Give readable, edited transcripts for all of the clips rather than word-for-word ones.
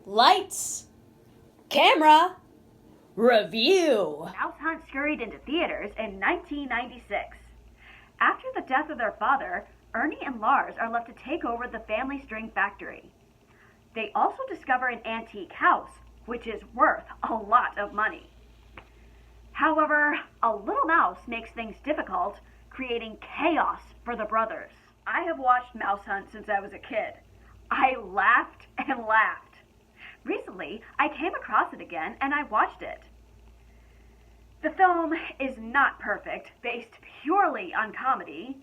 Lights, camera, review. Mousehunt scurried into theaters in 1996. After the death of their father, Ernie and Lars are left to take over the family string factory. They also discover an antique house, which is worth a lot of money. However, a little mouse makes things difficult, creating chaos for the brothers. I have watched Mousehunt since I was a kid. I laughed and laughed. Recently, I came across it again and I watched it. The film is not perfect, based purely on comedy,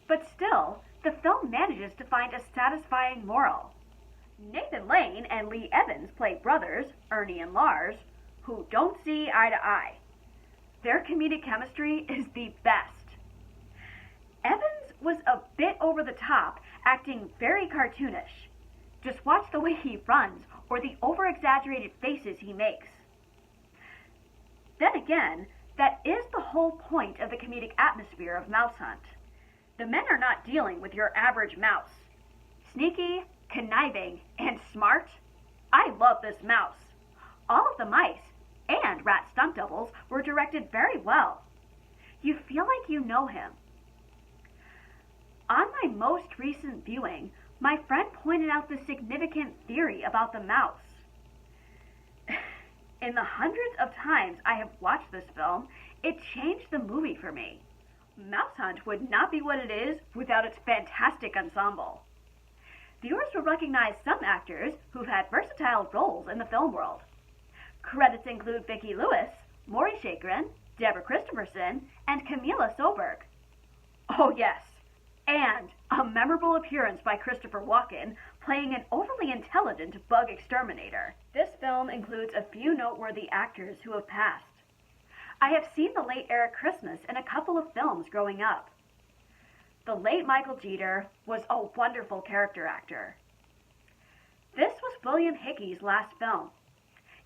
but still, the film manages to find a satisfying moral. Nathan Lane and Lee Evans play brothers, Ernie and Lars, who don't see eye to eye. Their comedic chemistry is the best. Evans was a bit over the top, acting very cartoonish. Just watch the way he runs or the over-exaggerated faces he makes. Then again, that is the whole point of the comedic atmosphere of Mousehunt. The men are not dealing with your average mouse. Sneaky, conniving, and smart? I love this mouse. All of the mice and rat stunt doubles were directed very well. You feel like you know him. On my most recent viewing, my friend pointed out the significant theory about the mouse. In the hundreds of times I have watched this film, it changed the movie for me. Mousehunt would not be what it is without its fantastic ensemble. Viewers will recognize some actors who've had versatile roles in the film world. Credits include Vicki Lewis, Maury Chagrin, Deborah Christopherson, and Camila Soberg. Oh yes, and a memorable appearance by Christopher Walken, playing an overly intelligent bug exterminator. This film includes a few noteworthy actors who have passed. I have seen the late Eric Christmas in a couple of films growing up. The late Michael Jeter was a wonderful character actor. This was William Hickey's last film.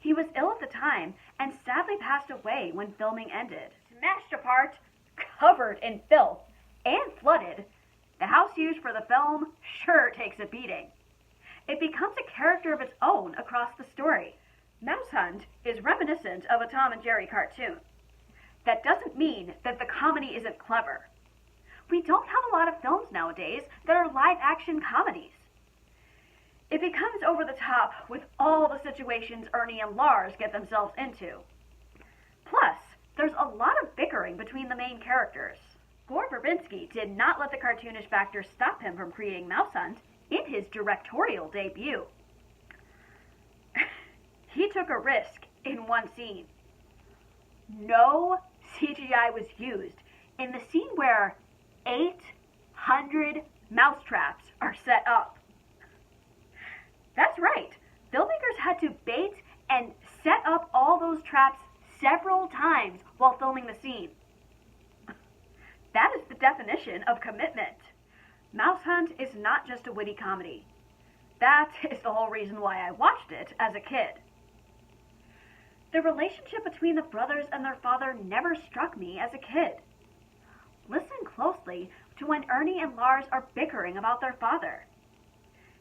He was ill at the time and sadly passed away when filming ended. Smashed apart, covered in filth, and flooded, the house used for the film sure takes a beating. It becomes a character of its own across the story. Mousehunt is reminiscent of a Tom and Jerry cartoon. That doesn't mean that the comedy isn't clever. We don't have a lot of films nowadays that are live-action comedies. It becomes over the top with all the situations Ernie and Lars get themselves into. Plus, there's a lot of bickering between the main characters. Gore Verbinski did not let the cartoonish factor stop him from creating Mousehunt in his directorial debut. He took a risk in one scene. No CGI was used in the scene where 800 mousetraps are set up. That's right, filmmakers had to bait and set up all those traps several times while filming the scene. That is the definition of commitment. Mousehunt is not just a witty comedy. That is the whole reason why I watched it as a kid. The relationship between the brothers and their father never struck me as a kid. Listen closely to when Ernie and Lars are bickering about their father.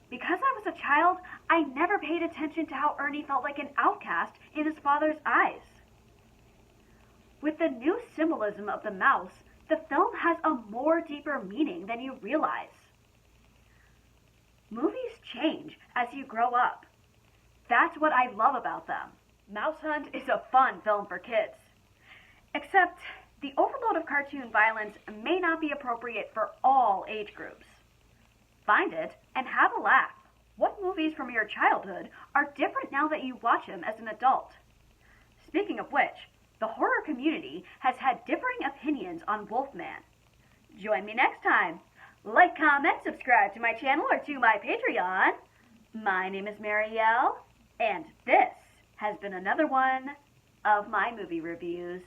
Because I was a child, I never paid attention to how Ernie felt like an outcast in his father's eyes. With the new symbolism of the mouse, the film has a more deeper meaning than you realize. Movies change as you grow up. That's what I love about them. Mousehunt is a fun film for kids. Except, the overload of cartoon violence may not be appropriate for all age groups. Find it and have a laugh. What movies from your childhood are different now that you watch them as an adult? Speaking of which, the horror community has had differing opinions on Wolfman. Join me next time. Like, comment, subscribe to my channel or to my Patreon. My name is Marielle, and this has been another one of my movie reviews.